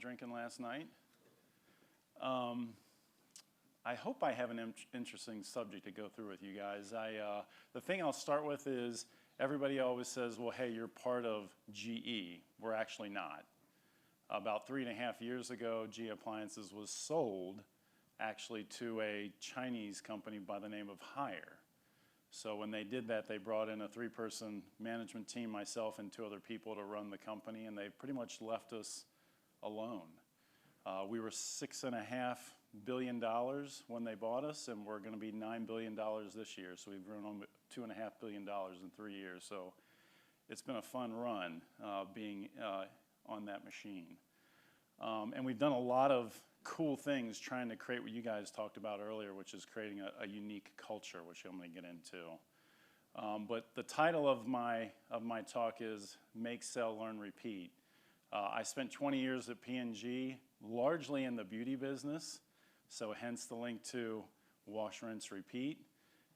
drinking last night. I hope I have an interesting subject to go through with you guys. The thing I'll start with is everybody always says, well, hey, you're part of GE. We're actually not. About 3.5 years ago, GE Appliances was sold actually to a Chinese company by the name of Haier. So when they did that, they brought in a 3-person management team, myself and 2 other people to run the company, and they pretty much left us alone. We were $6.5 billion when they bought us, and we're going to be $9 billion this year. So we've grown on $2.5 billion in 3 years. So it's been a fun run being on that machine. And we've done a lot of cool things trying to create what you guys talked about earlier, which is creating a unique culture, which I'm going to get into. But the title of my talk is Make, Sell, Learn, Repeat. I spent 20 years at P&G, largely in the beauty business, so hence the link to Wash, Rinse, Repeat.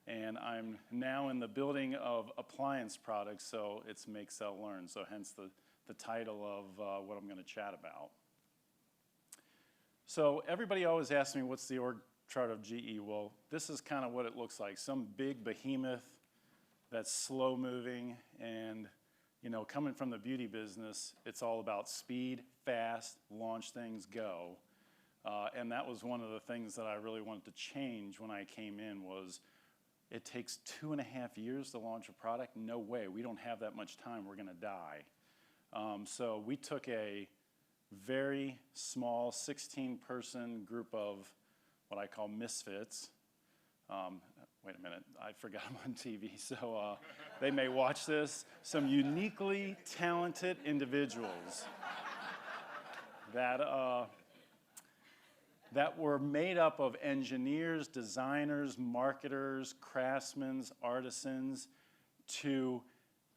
And I'm now in the building of appliance products, so it's Make, Sell, Learn, so hence the title of what I'm going to chat about. So everybody always asks me, what's the org chart of GE? Well, this is kind of what it looks like. Some big behemoth that's slow moving, and you know, coming from the beauty business, it's all about speed, fast, launch things, go. And that was one of the things that I really wanted to change when I came in was it takes 2.5 years to launch a product. No way, we don't have that much time, we're gonna die. So we took a very small 16-person group of what I call misfits. Wait a minute, I forgot I'm on TV, so they may watch this. Some uniquely talented individuals that were made up of engineers, designers, marketers, craftsmen, artisans,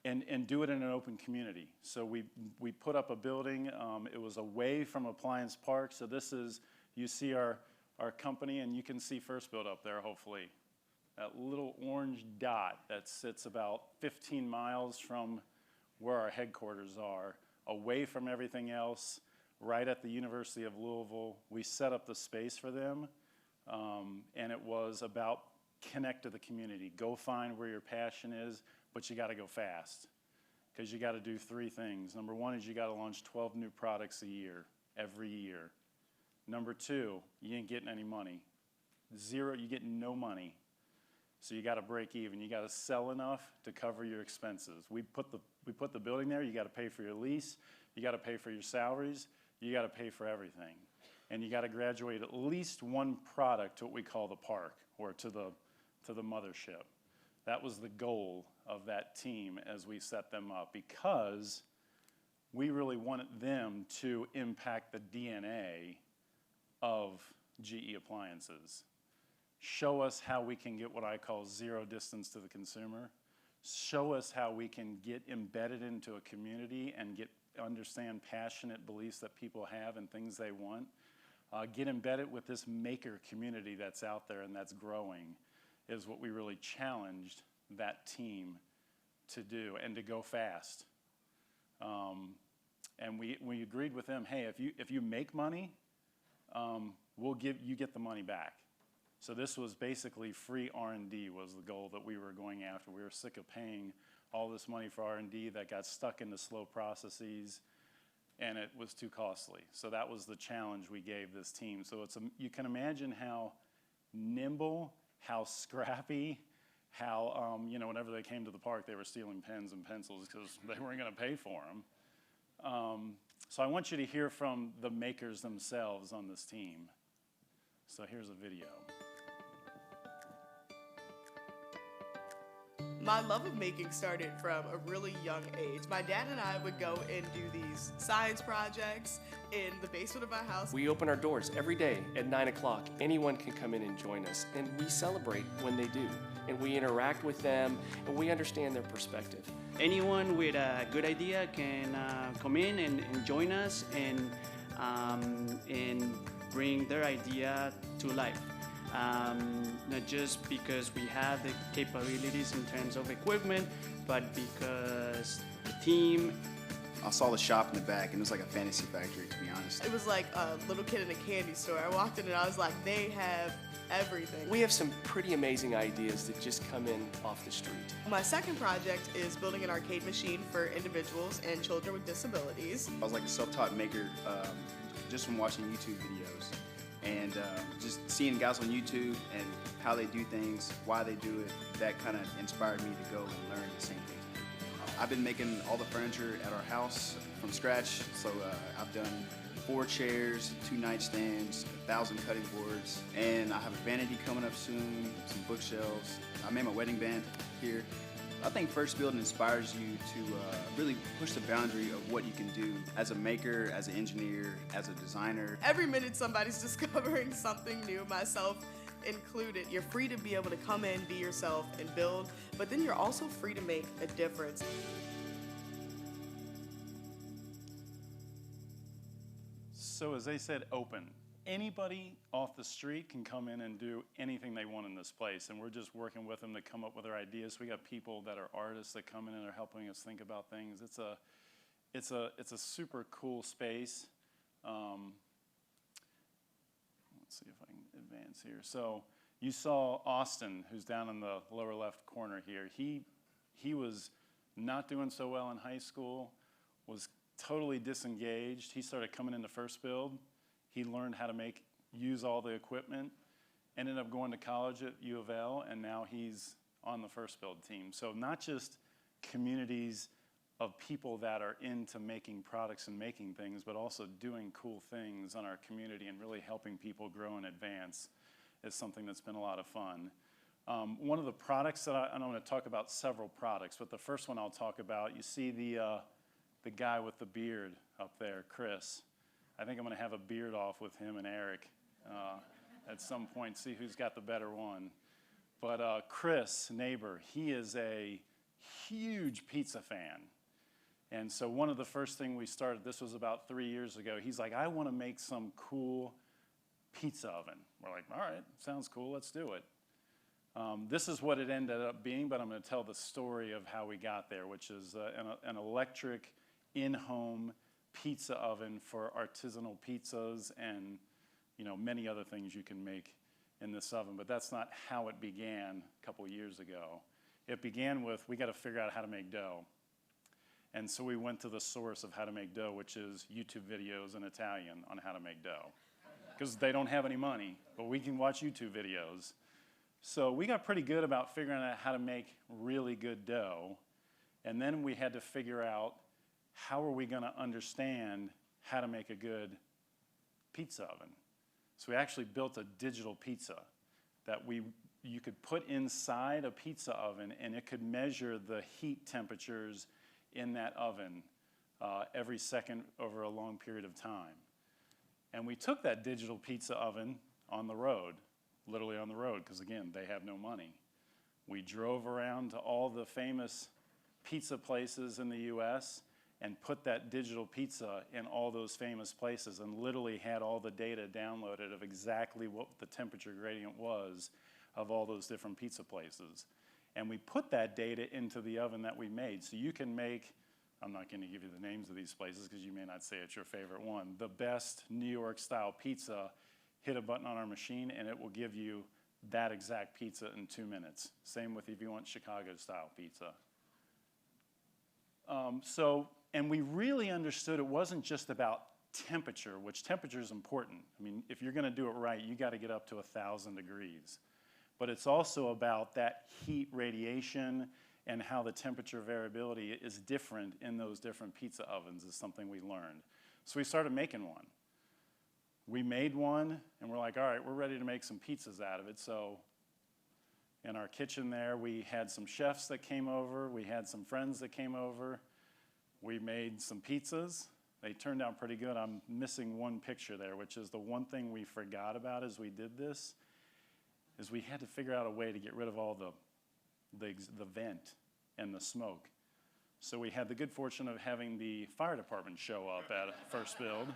and do it in an open community. So we put up a building. It was away from Appliance Park. So this is, you see our company, and you can see FirstBuild up there, hopefully. That little orange dot that sits about 15 miles from where our headquarters are, away from everything else, right at the University of Louisville. We set up the space for them, and it was about connect to the community. Go find where your passion is, but you got to go fast because you got to do 3 things. Number 1 is you got to launch 12 new products a year, every year. Number 2, you ain't getting any money. 0, you get no money. So you got to break even. You got to sell enough to cover your expenses. We put the building there. You got to pay for your lease. You got to pay for your salaries. You got to pay for everything. And you got to graduate at least 1 product to what we call the park, or to the mothership. That was the goal of that team as we set them up, because we really wanted them to impact the DNA of GE Appliances. Show us how we can get what I call zero distance to the consumer. Show us how we can get embedded into a community and understand passionate beliefs that people have and things they want. Get embedded with this maker community that's out there and that's growing is what we really challenged that team to do, and to go fast. And we agreed with them, hey, if you make money, you get the money back. So this was basically free R&D was the goal that we were going after. We were sick of paying all this money for R&D that got stuck into slow processes, and it was too costly. So that was the challenge we gave this team. So you can imagine how nimble, how scrappy, how, whenever they came to the park, they were stealing pens and pencils because they weren't going to pay for them. So I want you to hear from the makers themselves on this team. So here's a video. My love of making started from a really young age. My dad and I would go and do these science projects in the basement of my house. We open our doors every day at 9 o'clock. Anyone can come in and join us, and we celebrate when they do. And we interact with them, and we understand their perspective. Anyone with a good idea can come in and join us and bring their idea to life. Not just because we have the capabilities in terms of equipment, but because the team I saw the shop in the back, and it was like a fantasy factory, to be honest. It was like a little kid in a candy store. I walked in and I was like, they have everything. We have some pretty amazing ideas that just come in off the street. My second project is building an arcade machine for individuals and children with disabilities. I was like a self-taught maker just from watching YouTube videos and just seeing guys on YouTube and how they do things, why they do it. That kind of inspired me to go and learn the same things. I've been making all the furniture at our house from scratch, so I've done 4 chairs, 2 nightstands, 1,000 cutting boards, and I have a vanity coming up soon, some bookshelves. I made my wedding band here. I think FirstBuild inspires you to really push the boundary of what you can do as a maker, as an engineer, as a designer. Every minute somebody's discovering something new, myself included. You're free to be able to come in, be yourself, and build, but then you're also free to make a difference. So as they said, open. Anybody off the street can come in and do anything they want in this place, and we're just working with them to come up with their ideas. We got people that are artists that come in and are helping us think about things. It's a super cool space. Let's see if I can advance here. So you saw Austin, who's down in the lower left corner here. He was not doing so well in high school, was totally disengaged. He started coming into FirstBuild. He learned how to use all the equipment, ended up going to college at U of L, and now he's on the FirstBuild team. So not just communities of people that are into making products and making things, but also doing cool things on our community and really helping people grow and advance is something that's been a lot of fun. One of the products that and I'm going to talk about several products, but the first one I'll talk about, you see the guy with the beard up there, Chris. I think I'm going to have a beard off with him and Eric at some point, see who's got the better one. But Chris, neighbor, he is a huge pizza fan. And so one of the first things we started, this was about 3 years ago, he's like, I want to make some cool pizza oven. We're like, all right, sounds cool, let's do it. This is what it ended up being, but I'm going to tell the story of how we got there, which is an electric in-home pizza oven for artisanal pizzas and many other things you can make in this oven. But that's not how it began a couple years ago. It began with, we got to figure out how to make dough. And so we went to the source of how to make dough, which is YouTube videos in Italian on how to make dough. Because they don't have any money, but we can watch YouTube videos. So we got pretty good about figuring out how to make really good dough. And then we had to figure out, how are we going to understand how to make a good pizza oven? So we actually built a digital pizza that you could put inside a pizza oven, and it could measure the heat temperatures in that oven every second over a long period of time. And we took that digital pizza oven on the road, literally on the road, because again, they have no money. We drove around to all the famous pizza places in the US and put that digital pizza in all those famous places and literally had all the data downloaded of exactly what the temperature gradient was of all those different pizza places. And we put that data into the oven that we made. So you can make, I'm not going to give you the names of these places because you may not say it's your favorite one, the best New York style pizza, hit a button on our machine and it will give you that exact pizza in 2 minutes. Same with if you want Chicago style pizza. And we really understood it wasn't just about temperature, which temperature is important. I mean, if you're going to do it right, you got to get up to 1,000 degrees. But it's also about that heat radiation and how the temperature variability is different in those different pizza ovens is something we learned. So we started making one. We made one, and we're like, all right, we're ready to make some pizzas out of it. So in our kitchen there, we had some chefs that came over. We had some friends that came over. We made some pizzas. They turned out pretty good. I'm missing one picture there, which is the one thing we forgot about as we did this, is we had to figure out a way to get rid of all the vent and the smoke. So we had the good fortune of having the fire department show up at FirstBuild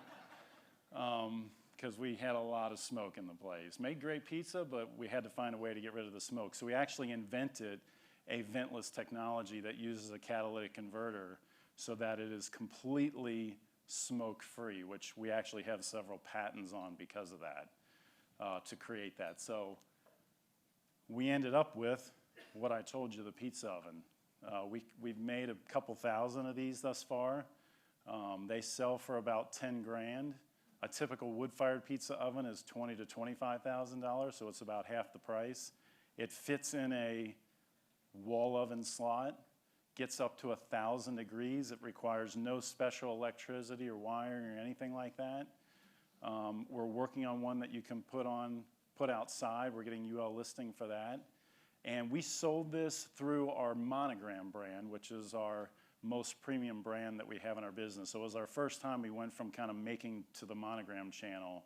because we had a lot of smoke in the place. Made great pizza, but we had to find a way to get rid of the smoke. So we actually invented a ventless technology that uses a catalytic converter so that it is completely smoke-free, which we actually have several patents on because of that, to create that. So we ended up with what I told you, the pizza oven. We've made a couple thousand of these thus far. They sell for about 10 grand. A typical wood-fired pizza oven is $20,000 to $25,000, so it's about half the price. It fits in a wall oven slot, gets up to 1,000 degrees. It requires no special electricity or wiring or anything like that. We're working on one that you can put outside. We're getting UL listing for that. And we sold this through our Monogram brand, which is our most premium brand that we have in our business. So it was our first time we went from kind of making to the Monogram channel,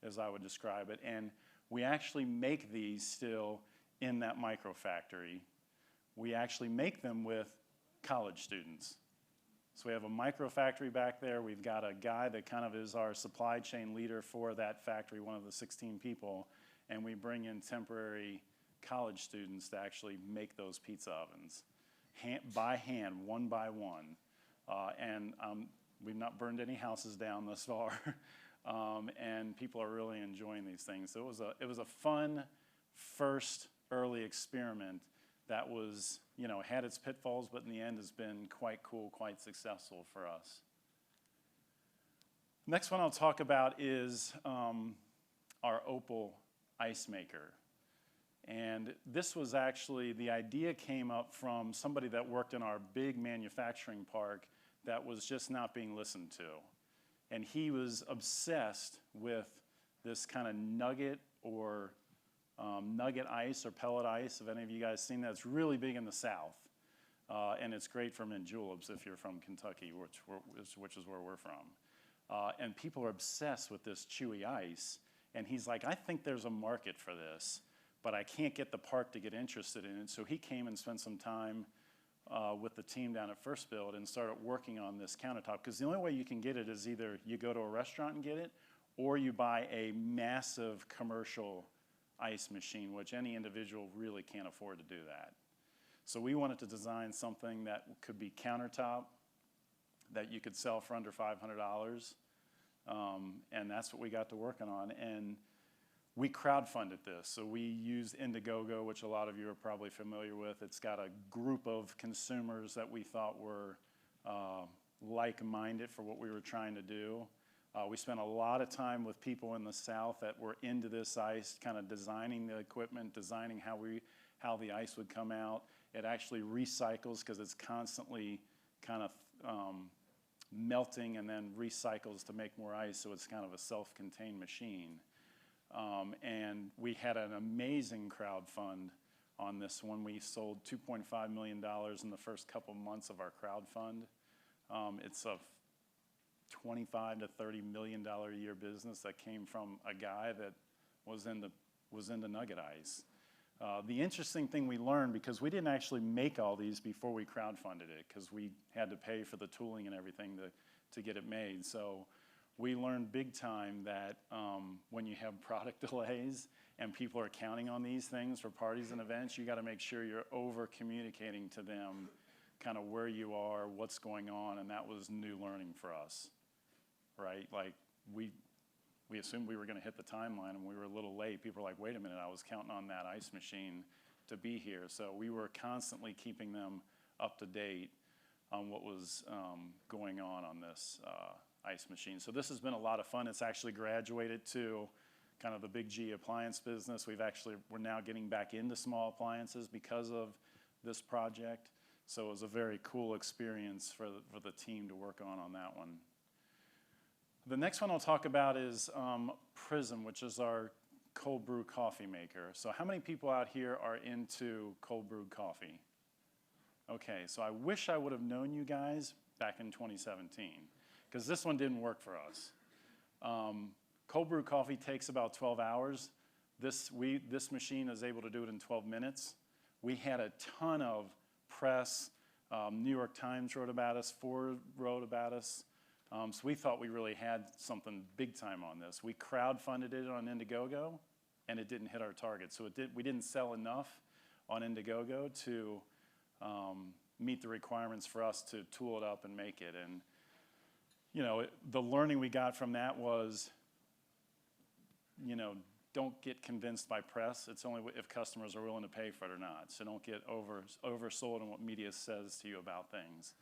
as I would describe it. And we actually make these still in that micro factory. We actually make them with college students. So we have a micro factory back there. We've got a guy that kind of is our supply chain leader for that factory, one of the 16 people, and we bring in temporary college students to actually make those pizza ovens. By hand, one by one. And we've not burned any houses down thus far. And people are really enjoying these things. So it was a fun first early experiment that was, had its pitfalls, but in the end has been quite cool, quite successful for us. Next one I'll talk about is our Opal ice maker. And this was actually, the idea came up from somebody that worked in our big manufacturing park that was just not being listened to. And he was obsessed with this kind of nugget or nugget ice or pellet ice. Have any of you guys seen that? It's really big in the South. And it's great for mint juleps if you're from Kentucky, which is where we're from. And people are obsessed with this chewy ice. And he's like, I think there's a market for this, but I can't get the park to get interested in it. So he came and spent some time with the team down at FirstBuild and started working on this countertop. Because the only way you can get it is either you go to a restaurant and get it, or you buy a massive commercial ice machine, which any individual really can't afford to do that. So we wanted to design something that could be countertop, that you could sell for under $500. And that's what we got to working on. And we crowdfunded this. So we used Indiegogo, which a lot of you are probably familiar with. It's got a group of consumers that we thought were like-minded for what we were trying to do. We spent a lot of time with people in the South that were into this ice, kind of designing the equipment, designing how the ice would come out. It actually recycles because it's constantly kind of melting and then recycles to make more ice, so it's kind of a self-contained machine. And we had an amazing crowd fund on this one. We sold $2.5 million in the first couple months of our crowd fund. It's a $25 to $30 million a year business that came from a guy that was into nugget ice. The interesting thing we learned, because we didn't actually make all these before we crowdfunded it, because we had to pay for the tooling and everything to get it made. So we learned big time that when you have product delays and people are counting on these things for parties and events, you got to make sure you're over communicating to them kind of where you are, what's going on, and that was new learning for us, right? Like we assumed we were going to hit the timeline and we were a little late. People were like, wait a minute, I was counting on that ice machine to be here. So we were constantly keeping them up to date on what was going on this ice machine. So this has been a lot of fun. It's actually graduated to kind of the big G appliance business. We're now getting back into small appliances because of this project. So it was a very cool experience for the team to work on that one. The next one I'll talk about is Prism, which is our cold brew coffee maker. So how many people out here are into cold brewed coffee? Okay, so I wish I would have known you guys back in 2017, because this one didn't work for us. Cold brew coffee takes about 12 hours. This machine is able to do it in 12 minutes. We had a ton of press. New York Times wrote about us, Ford wrote about us. So we thought we really had something big time on this. We crowdfunded it on Indiegogo, and it didn't hit our target. So we didn't sell enough on Indiegogo to meet the requirements for us to tool it up and make it. And, you know, the learning we got from that was, you know, don't get convinced by press. It's only if customers are willing to pay for it or not. So don't get oversold on what media says to you about things.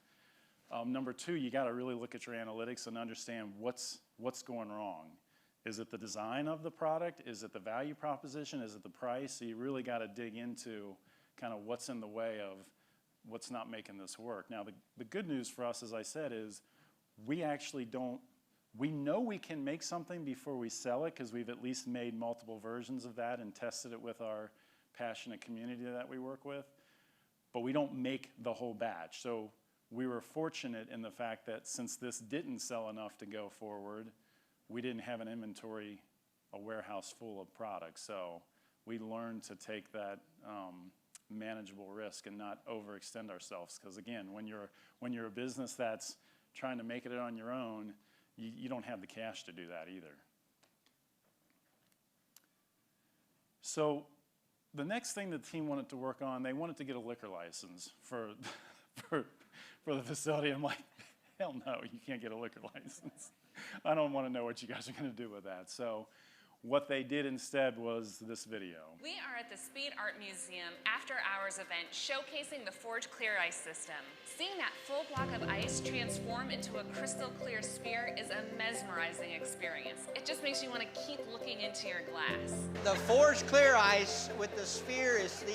Number two, you got to really look at your analytics and understand what's going wrong. Is it the design of the product? Is it the value proposition? Is it the price? So you really got to dig into kind of what's in the way of what's not making this work. Now, the good news for us, as I said, is we actually don't, we know we can make something before we sell it because we've at least made multiple versions of that and tested it with our passionate community that we work with, but we don't make the whole batch. So we were fortunate in the fact that since this didn't sell enough to go forward, we didn't have an inventory, a warehouse full of products. So we learned to take that manageable risk and not overextend ourselves. Because again, when you're a business that's trying to make it on your own, you don't have the cash to do that either. So the next thing the team wanted to work on, they wanted to get a liquor license for the facility. I'm like, hell no, you can't get a liquor license. I don't want to know what you guys are going to do with that. So what they did instead was this video. We are at the Speed Art Museum after-hours event showcasing the Forge Clear Ice system. Seeing that full block of ice transform into a crystal clear sphere is a mesmerizing experience. It just makes you want to keep looking into your glass. The Forge Clear Ice with the sphere is the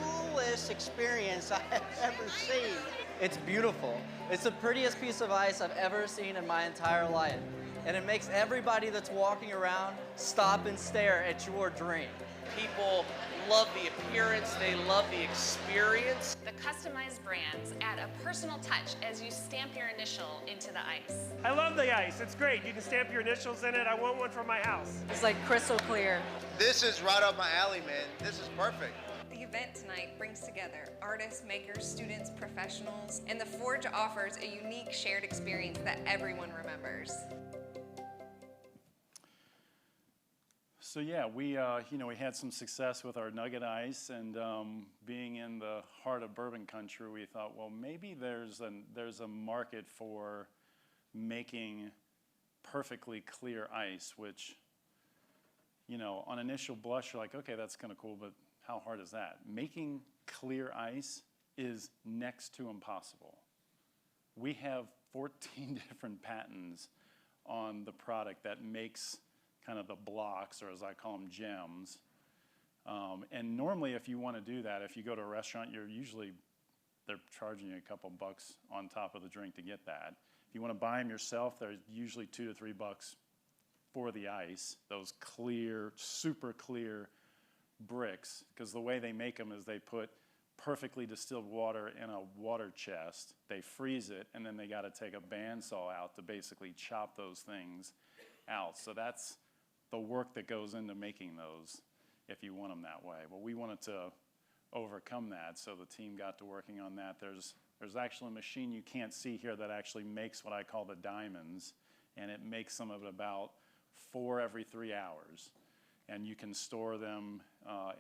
coolest experience I have ever seen. It's beautiful. It's the prettiest piece of ice I've ever seen in my entire life. And it makes everybody that's walking around stop and stare at your dream. People love the appearance, they love the experience. The customized brands add a personal touch as you stamp your initial into the ice. I love the ice, it's great. You can stamp your initials in it. I want one for my house. It's like crystal clear. This is right up my alley, man. This is perfect. The event tonight brings together artists, makers, students, professionals, and the Forge offers a unique shared experience that everyone remembers. So yeah, we had some success with our nugget ice, and being in the heart of bourbon country, we thought, well, maybe there's a market for making perfectly clear ice, which, you know, on initial blush, you're like, okay, that's kind of cool, but how hard is that? Making clear ice is next to impossible. We have 14 different patents on the product that makes kind of the blocks, or as I call them, gems. And normally if you want to do that, if you go to a restaurant, they're charging you a couple bucks on top of the drink to get that. If you want to buy them yourself, they're usually $2 to $3 for the ice, those clear, super clear bricks, because the way they make them is they put perfectly distilled water in a water chest, they freeze it, and then they got to take a bandsaw out to basically chop those things out. So that's the work that goes into making those if you want them that way. Well, we wanted to overcome that, so the team got to working on that. There's actually a machine you can't see here that actually makes what I call the diamonds, and it makes them at about 4 every 3 hours. And you can store them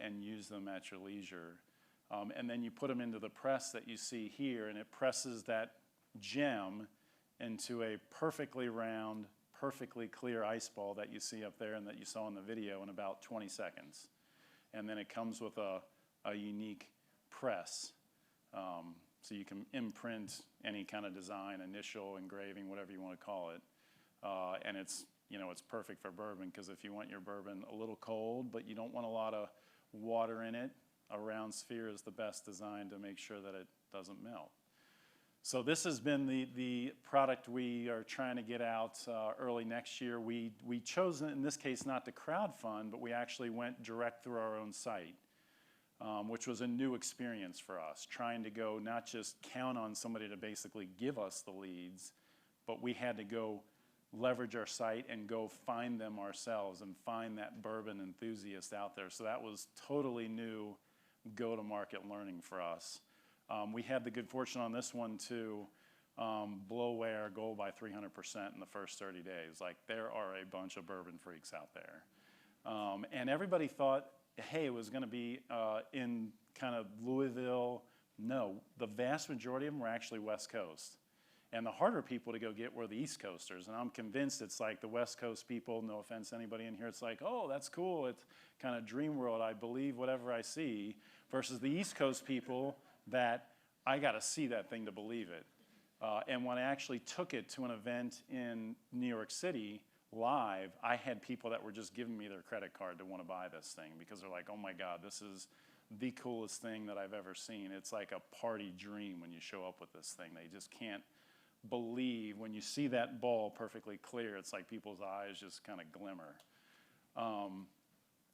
and use them at your leisure. And then you put them into the press that you see here, and it presses that gem into a perfectly round, perfectly clear ice ball that you see up there and that you saw in the video in about 20 seconds. And then it comes with a unique press. So you can imprint any kind of design, initial, engraving, whatever you want to call it. And it's perfect for bourbon, because if you want your bourbon a little cold, but you don't want a lot of water in it, a round sphere is the best design to make sure that it doesn't melt. So this has been the product we are trying to get out early next year. We chose, in this case, not to crowdfund, but we actually went direct through our own site, which was a new experience for us, trying to go not just count on somebody to basically give us the leads, but we had to go leverage our site and go find them ourselves and find that bourbon enthusiast out there. So that was totally new go-to-market learning for us. We had the good fortune on this one to blow away our goal by 300% in the first 30 days. Like, there are a bunch of bourbon freaks out there. And everybody thought, hey, it was going to be in kind of Louisville, No, the vast majority of them were actually West Coast. And the harder people to go get were the East Coasters. And I'm convinced it's like the West Coast people, no offense to anybody in here, it's like, oh, that's cool. It's kind of dream world. I believe whatever I see. Versus the East Coast people that I got to see that thing to believe it. And when I actually took it to an event in New York City live, I had people that were just giving me their credit card to want to buy this thing because they're like, oh my God, this is the coolest thing that I've ever seen. It's like a party dream when you show up with this thing. They just can't believe when you see that ball perfectly clear. It's like people's eyes just kind of glimmer.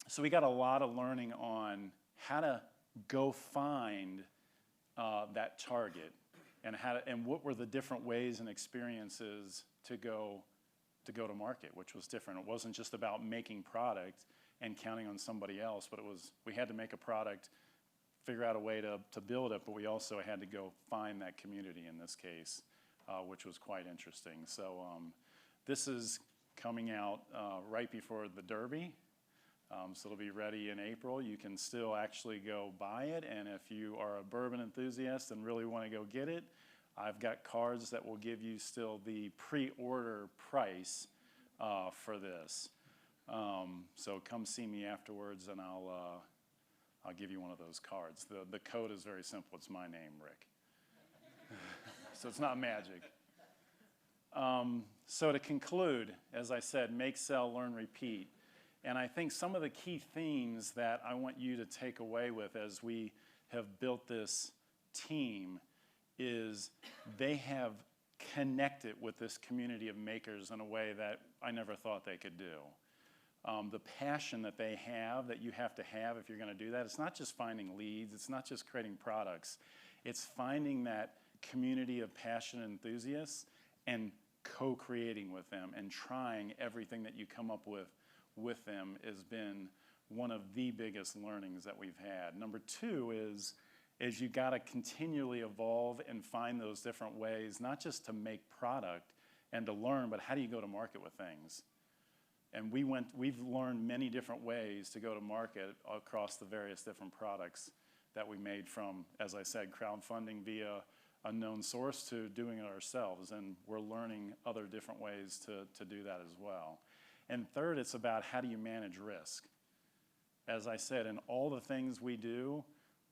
So we got a lot of learning on how to go find that target and and what were the different ways and experiences to go to market, which was different. It wasn't just about making product and counting on somebody else, but it was we had to make a product, figure out a way to build it, but we also had to go find that community in this case, which was quite interesting. So this is coming out right before the Derby. So it'll be ready in April. You can still actually go buy it, and if you are a bourbon enthusiast and really want to go get it, I've got cards that will give you still the pre-order price for this. So come see me afterwards, and I'll give you one of those cards. The code is very simple. It's my name, Rick. So it's not magic. So to conclude, as I said, make, sell, learn, repeat. And I think some of the key themes that I want you to take away with as we have built this team is they have connected with this community of makers in a way that I never thought they could do. The passion that they have, that you have to have if you're going to do that, it's not just finding leads, it's not just creating products, it's finding that community of passionate enthusiasts and co-creating with them and trying everything that you come up with them has been one of the biggest learnings that we've had. Number two is you got to continually evolve and find those different ways, not just to make product and to learn, but how do you go to market with things? And we've learned many different ways to go to market across the various different products that we made from, as I said, crowdfunding via a known source to doing it ourselves. And we're learning other different ways to do that as well. And third, it's about how do you manage risk. As I said, in all the things we do,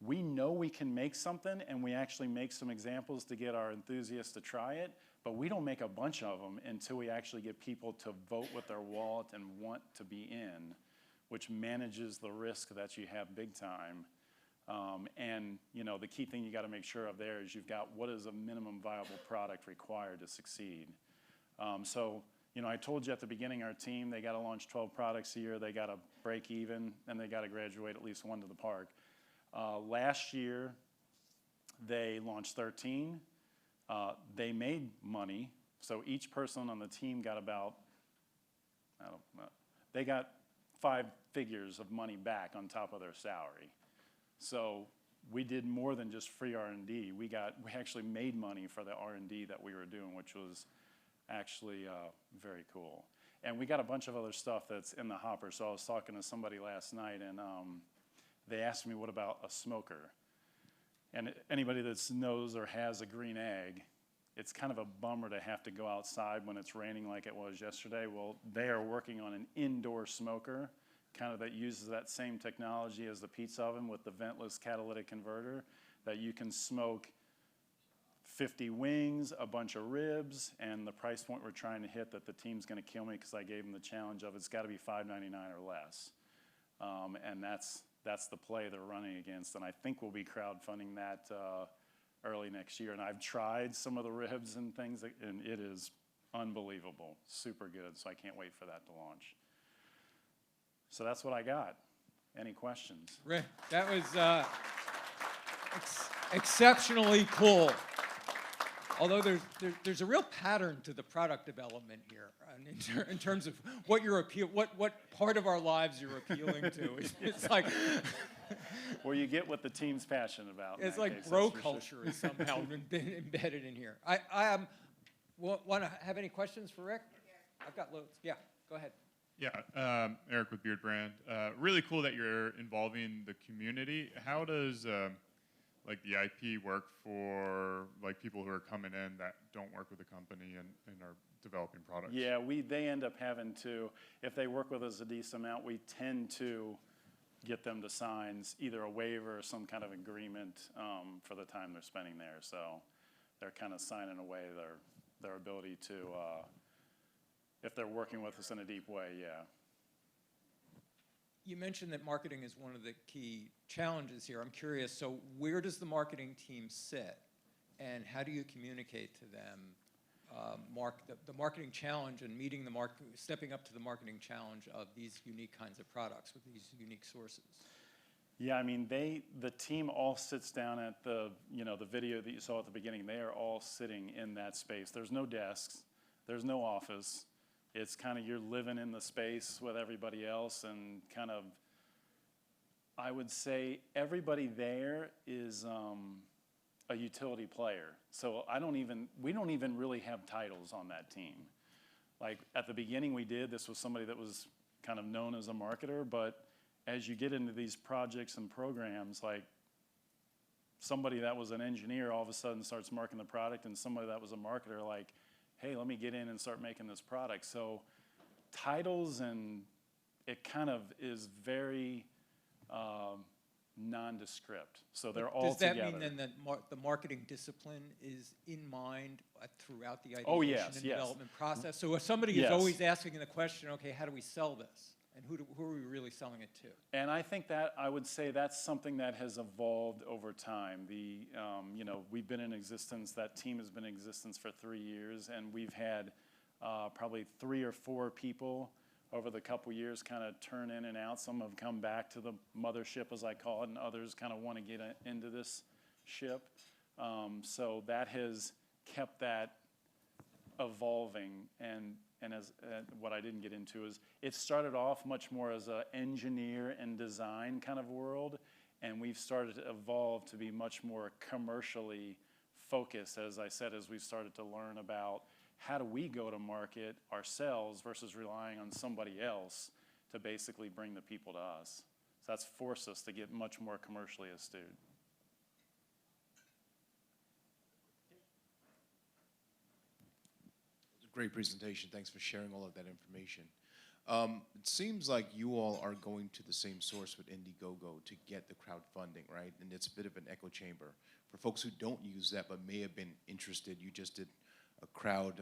we know we can make something, and we actually make some examples to get our enthusiasts to try it, but we don't make a bunch of them until we actually get people to vote with their wallet and want to be in, which manages the risk that you have big time. And you know, the key thing you got to make sure of there is you've got what is a minimum viable product required to succeed. So, you know, I told you at the beginning, our team, they got to launch 12 products a year, they got to break even, and they got to graduate at least one to the park. Last year, they launched 13. They made money, so each person on the team got about, they got 5 figures of money back on top of their salary. So we did more than just free R&D. We actually made money for the R&D that we were doing, which was actually very cool. And we got a bunch of other stuff that's in the hopper. So I was talking to somebody last night, and they asked me, what about a smoker? And anybody that knows or has a green egg, it's kind of a bummer to have to go outside when it's raining like it was yesterday. Well, they are working on an indoor smoker, kind of that uses that same technology as the pizza oven with the ventless catalytic converter, that you can smoke 50 wings, a bunch of ribs, and the price point we're trying to hit that the team's going to kill me because I gave them the challenge of it's got to be $5.99 or less. And that's the play they're running against, and I think we'll be crowdfunding that early next year. And I've tried some of the ribs and things, and it is unbelievable, super good, so I can't wait for that to launch. So that's what I got. Any questions? Rick, that was exceptionally cool. Although there's a real pattern to the product development here, in terms of what you're what part of our lives you're appealing to. It's like, well, you get what the team's passionate about. It's like bro culture is somehow embedded in here. I want to have any questions for Rick? I've got loads. Yeah, go ahead. Yeah, Eric with Beard Brand. Really cool that you're involving the community. How does like the IP work for like people who are coming in that don't work with the company and are developing products? Yeah, they end up having to, if they work with us a decent amount, we tend to get them to sign either a waiver or some kind of agreement for the time they're spending there. So they're kind of signing away their ability to, if they're working with us in a deep way, yeah. You mentioned that marketing is one of the key challenges here. I'm curious, so where does the marketing team sit, and how do you communicate to them the marketing challenge and stepping up to the marketing challenge of these unique kinds of products with these unique sources? Yeah, I mean, the team all sits down at the video that you saw at the beginning. They are all sitting in that space. There's no desks, there's no office. It's kind of you're living in the space with everybody else, and kind of, I would say everybody there is a utility player. So we don't even really have titles on that team. Like at the beginning this was somebody that was kind of known as a marketer, but as you get into these projects and programs, like somebody that was an engineer all of a sudden starts marketing the product, and somebody that was a marketer like, hey, let me get in and start making this product. So titles, and it kind of is very nondescript. So they're all together. Does that mean then that the marketing discipline is in mind throughout the ideation and yes. development process? So if somebody is always asking the question, okay, how do we sell this? And who are we really selling it to? And I think that I would say that's something that has evolved over time. We've been in existence, that team has been in existence for 3 years, and we've had probably 3 or 4 people over the couple years kind of turn in and out. Some have come back to the mothership, as I call it, and others kind of want to get into this ship. So that has kept that evolving, and as what I didn't get into is it started off much more as an engineer and design kind of world, and we've started to evolve to be much more commercially focused, as I said, as we've started to learn about how do we go to market ourselves versus relying on somebody else to basically bring the people to us. So that's forced us to get much more commercially astute. Great presentation. Thanks for sharing all of that information. It seems like you all are going to the same source with Indiegogo to get the crowdfunding, right? And it's a bit of an echo chamber. For folks who don't use that but may have been interested, you just did a crowd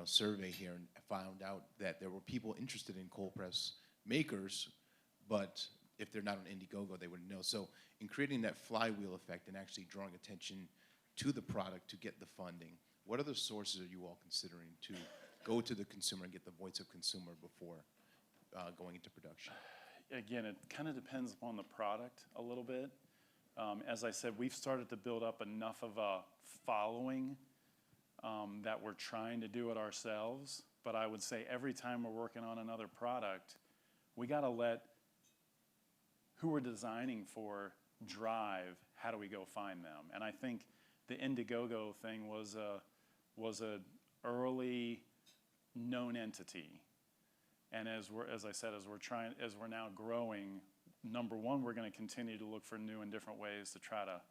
survey here and found out that there were people interested in cold press makers, but if they're not on Indiegogo, they wouldn't know. So in creating that flywheel effect and actually drawing attention to the product to get the funding, what other sources are you all considering to go to the consumer and get the voice of consumer before going into production? Again, it kind of depends upon the product a little bit. As I said, we've started to build up enough of a following that we're trying to do it ourselves. But I would say every time we're working on another product, we got to let who we're designing for drive how do we go find them. And I think the Indiegogo thing was an early known entity. And as we're now growing, number one, we're going to continue to look for new and different ways to try to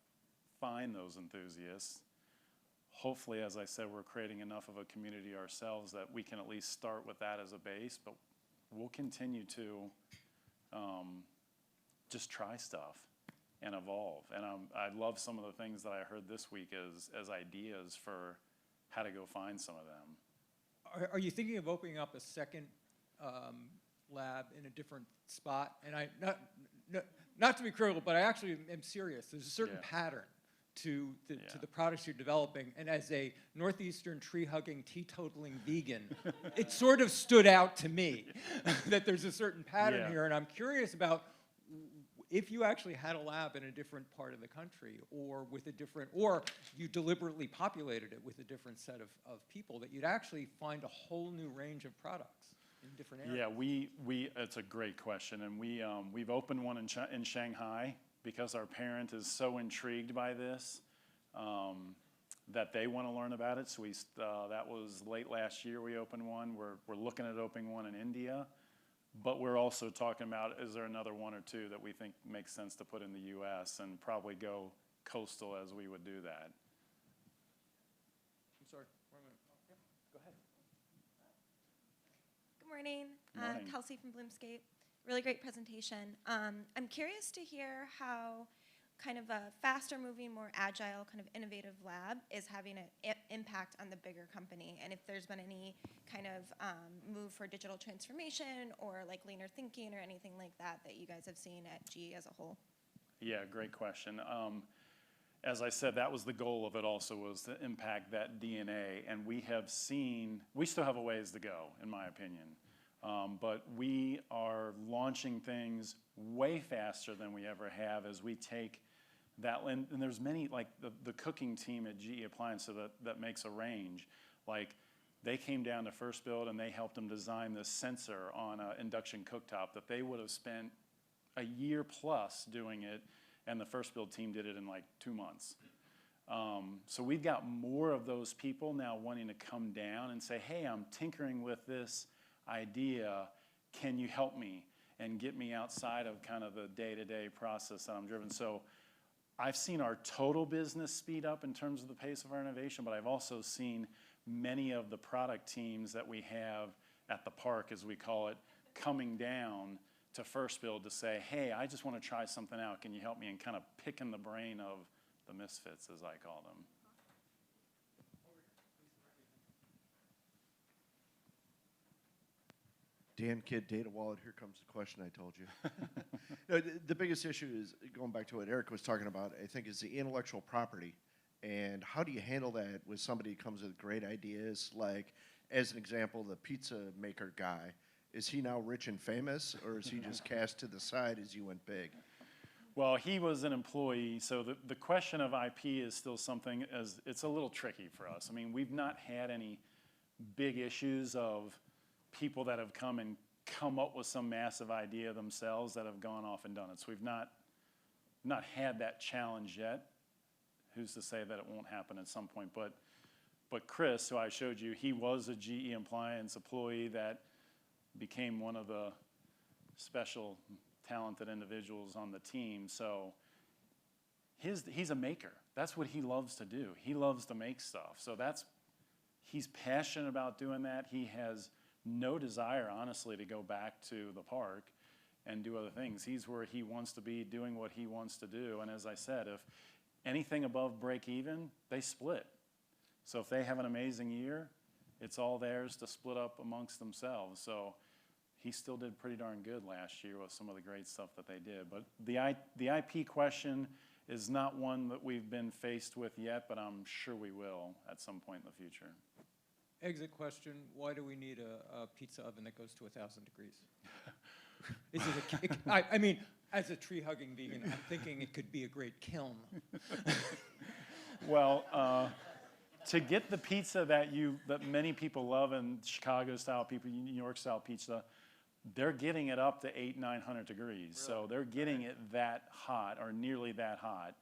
find those enthusiasts. Hopefully, as I said, we're creating enough of a community ourselves that we can at least start with that as a base, but we'll continue to just try stuff and evolve. And I love some of the things that I heard this week as ideas for how to go find some of them. Are you thinking of opening up a second lab in a different spot? And not to be critical, but I actually am serious. There's a certain pattern to the products you're developing, and as a northeastern tree-hugging, teetotaling vegan, it sort of stood out to me that there's a certain pattern here, and I'm curious about if you actually had a lab in a different part of the country, or or you deliberately populated it with a different set of people, that you'd actually find a whole new range of products in different areas. Yeah, it's a great question, and we've opened one in Shanghai because our parent is so intrigued by this that they want to learn about it. So that was late last year we opened one. We're looking at opening one in India. But we're also talking about, is there another one or two that we think makes sense to put in the U.S. and probably go coastal as we would do that. I'm sorry. Go ahead. Good morning. Morning. Kelsey from Bloomscape. Really great presentation. I'm curious to hear how kind of a faster moving, more agile, kind of innovative lab is having an impact on the bigger company, and if there's been any kind of move for digital transformation or like leaner thinking or anything like that that you guys have seen at GE as a whole. Yeah, great question. As I said, that was the goal of it also, was to impact that DNA, and we still have a ways to go, in my opinion. But we are launching things way faster than we ever have as we take that, and there's many, like the cooking team at GE Appliance that makes a range. Like, they came down to FirstBuild and they helped them design this sensor on an induction cooktop that they would have spent a year plus doing it, and the FirstBuild team did it in like 2 months. So we've got more of those people now wanting to come down and say, hey, I'm tinkering with this idea, can you help me and get me outside of kind of the day-to-day process that I'm driven. So I've seen our total business speed up in terms of the pace of our innovation, but I've also seen many of the product teams that we have at the park, as we call it, coming down to FirstBuild to say, hey, I just want to try something out, can you help me, and kind of picking the brain of the misfits, as I call them. Dan Kidd, Data Wallet, here comes the question I told you. No, the biggest issue is, going back to what Eric was talking about, I think, is the intellectual property. And how do you handle that with somebody who comes with great ideas? Like, as an example, the pizza maker guy. Is he now rich and famous, or is he just cast to the side as you went big? Well, he was an employee, so the question of IP is still something, it's a little tricky for us. I mean, we've not had any big issues of people that have come up with some massive idea themselves that have gone off and done it. So we've not had that challenge yet. Who's to say that it won't happen at some point? But Chris, who I showed you, he was a GE Appliance employee that became one of the special talented individuals on the team. So he's a maker. That's what he loves to do. He loves to make stuff. So he's passionate about doing that. He has no desire, honestly, to go back to the park and do other things. He's where he wants to be, doing what he wants to do. And as I said, if anything above break even, they split. So if they have an amazing year, it's all theirs to split up amongst themselves. So he still did pretty darn good last year with some of the great stuff that they did. But the IP question is not one that we've been faced with yet, but I'm sure we will at some point in the future. Exit question, why do we need a pizza oven that goes to 1,000 degrees? Is it I mean, as a tree-hugging vegan, I'm thinking it could be a great kiln. Well, to get the pizza that many people love, and Chicago-style people, New York-style pizza, they're getting it up to 800-900 degrees. Really? So they're getting it that hot, or nearly that hot.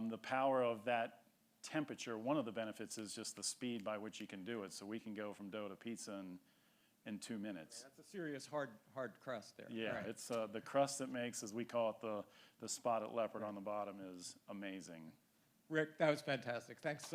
The power of that temperature, one of the benefits is just the speed by which you can do it. So we can go from dough to pizza in 2 minutes. Yeah, that's a serious hard crust there. Yeah, right. It's the crust it makes, as we call it, the spotted leopard on the bottom, is amazing. Rick, that was fantastic. Thanks so